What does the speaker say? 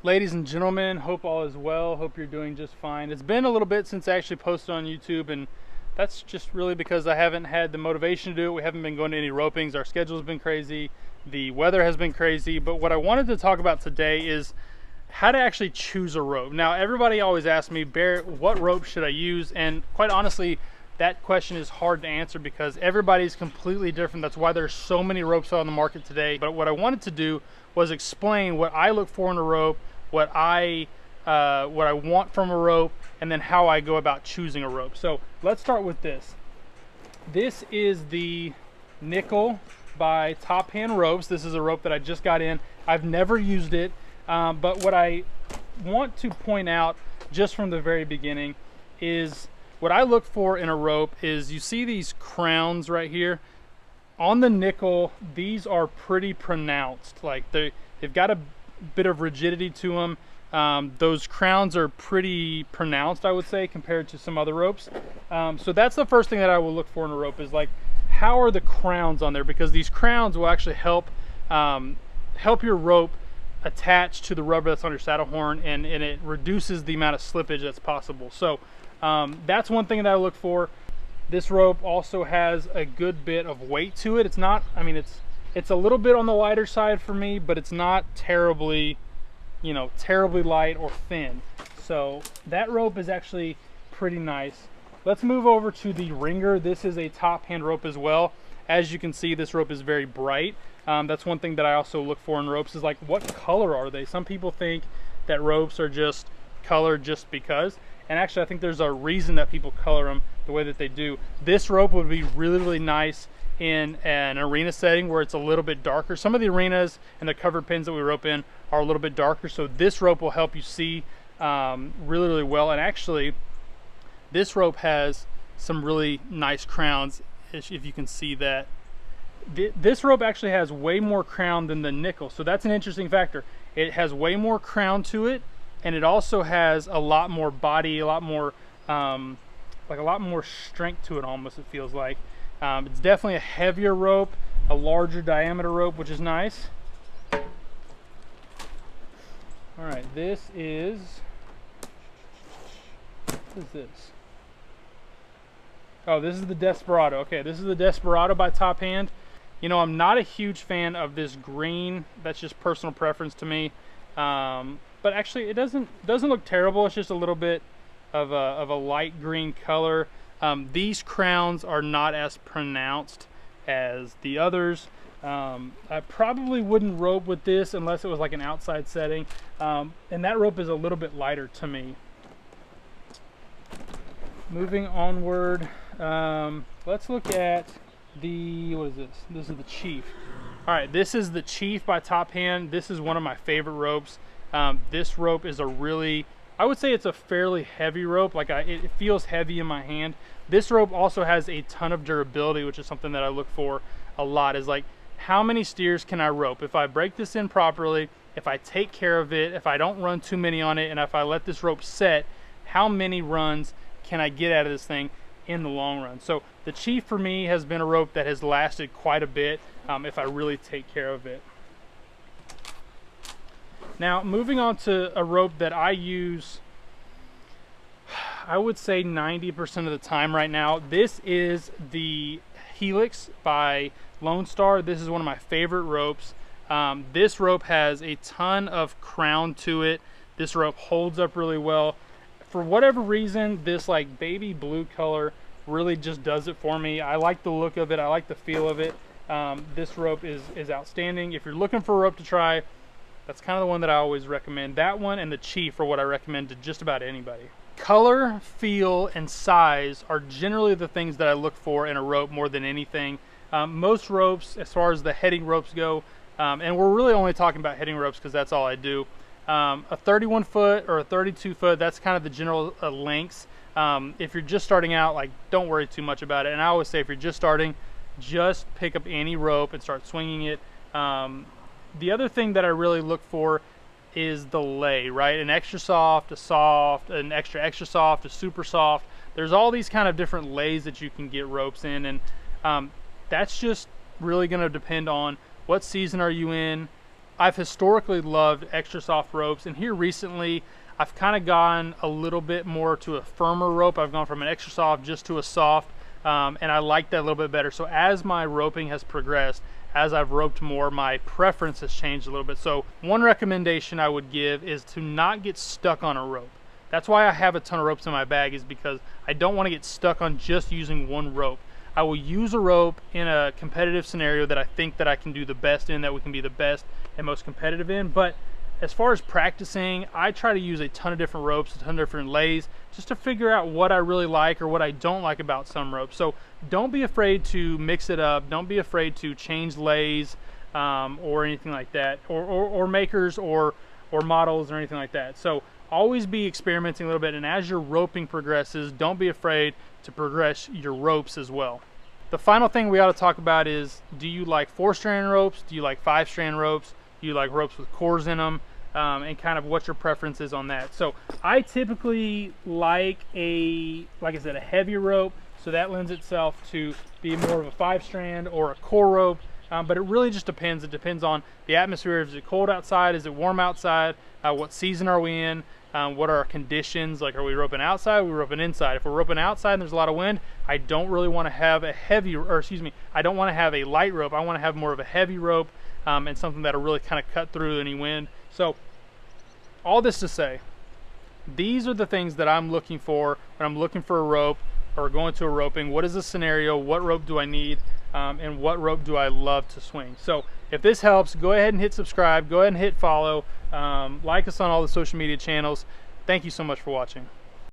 Ladies and gentlemen, hope all is well. Hope you're doing just fine. It's been a little bit since I actually posted on YouTube, and that's just really because I haven't had the motivation to do it. We haven't been going to any ropings. Our schedule's been crazy. The weather has been crazy. But what I wanted to talk about today is how to actually choose a rope. Now, everybody always asks me, Barrett, what rope should I use? And quite honestly, that question is hard to answer because everybody's completely different. That's why there's so many ropes on the market today. But what I wanted to do was explain what I look for in a rope, what I want from a rope, and then how I go about choosing a rope. So let's start with this. This is the Nickel by Top Hand Ropes. This is a rope that I just got in. I've never used it, but what I want to point out just from the very beginning is what I look for in a rope is, you see these crowns right here? On the Nickel, these are pretty pronounced. Like they've got a bit of rigidity to them. Those crowns are pretty pronounced, I would say, compared to some other ropes. So that's the first thing that I will look for in a rope is like, how are the crowns on there? Because these crowns will actually help your rope attach to the rubber that's on your saddle horn, and it reduces the amount of slippage that's possible. So that's one thing that I look for. This rope also has a good bit of weight to it. It's not, I mean, it's a little bit on the lighter side for me, but it's not terribly, terribly light or thin. So that rope is actually pretty nice. Let's move over to the Ringer. This is a Top Hand rope as well. As you can see, this rope is very bright. That's one thing that I also look for in ropes is like, what color are they? Some people think that ropes are just colored just because. And actually, I think there's a reason that people color them the way that they do. This rope would be really, really nice in an arena setting where it's a little bit darker. Some of the arenas and the covered pins that we rope in are a little bit darker, so this rope will help you see really, really well. And actually, this rope has some really nice crowns, if you can see that. This rope actually has way more crown than the Nickel, so that's an interesting factor. It has way more crown to it, and it also has a lot more body, a lot more like a lot more strength to it, almost, it feels like. It's definitely a heavier rope, a larger diameter rope, which is nice. All right, this is, what is this? Oh, this is the Desperado. Okay, this is the Desperado by Top Hand. I'm not a huge fan of this green. That's just personal preference to me. But actually, it doesn't look terrible. It's just a little bit of a light green color. These crowns are not as pronounced as the others. I probably wouldn't rope with this unless it was like an outside setting. And that rope is a little bit lighter to me. Moving onward, let's look at the, what is this? This is the Chief. All right, this is the Chief by Top Hand. This is one of my favorite ropes. This rope is a really, I would say it's a fairly heavy rope. Like it feels heavy in my hand. This rope also has a ton of durability, which is something that I look for a lot, is like, how many steers can I rope? If I break this in properly, if I take care of it, if I don't run too many on it, and if I let this rope set, how many runs can I get out of this thing in the long run? So the Chief for me has been a rope that has lasted quite a bit if I really take care of it. Now, moving on to a rope that I use, I would say 90% of the time right now. This is the Helix by Lone Star. This is one of my favorite ropes. This rope has a ton of crown to it. This rope holds up really well. For whatever reason, this like baby blue color really just does it for me. I like the look of it. I like the feel of it. This rope is outstanding. If you're looking for a rope to try, that's kind of the one that I always recommend. That one and the Chief are what I recommend to just about anybody. Color, feel, and size are generally the things that I look for in a rope more than anything. Most ropes, as far as the heading ropes go, and we're really only talking about heading ropes because that's all I do. A 31 foot or a 32 foot, that's kind of the general lengths. If you're just starting out, like, don't worry too much about it. And I always say, if you're just starting, just pick up any rope and start swinging it. The other thing that I really look for is the lay, right? An extra soft, a soft, an extra soft, a super soft. There's all these kind of different lays that you can get ropes in, and that's just really going to depend on what season are you in, I've historically loved extra soft ropes, and here recently I've kind of gone a little bit more to a firmer rope. I've gone from an extra soft just to a soft, and I like that a little bit better. So as my roping has progressed, as I've roped more, my preference has changed a little bit. So one recommendation I would give is to not get stuck on a rope. That's why I have a ton of ropes in my bag, is because I don't want to get stuck on just using one rope. I will use a rope in a competitive scenario that I think that I can do the best in, that we can be the best and most competitive in. But as far as practicing, I try to use a ton of different ropes, a ton of different lays, just to figure out what I really like or what I don't like about some ropes. So don't be afraid to mix it up. Don't be afraid to change lays or anything like that, or makers or models or anything like that. So always be experimenting a little bit, and as your roping progresses, don't be afraid to progress your ropes as well. The final thing we ought to talk about is, do you like 4-strand ropes? Do you like 5-strand ropes? Do you like ropes with cores in them? And kind of what your preference is on that. So I typically like like I said, a heavier rope, so that lends itself to be more of a 5-strand or a core rope. But it really just depends. It depends on the atmosphere. Is it cold outside? Is it warm outside? What season are we in? What are our conditions? Like, are we roping outside? Are we roping inside? If we're roping outside and there's a lot of wind, I don't really want to have a heavy, or excuse me, I don't want to have a light rope. I want to have more of a heavy rope and something that'll really kind of cut through any wind. So all this to say, these are the things that I'm looking for when I'm looking for a rope or going to a roping. What is the scenario? What rope do I need? And what rope do I love to swing? So if this helps, go ahead and hit subscribe, go ahead and hit follow, like us on all the social media channels. Thank you so much for watching.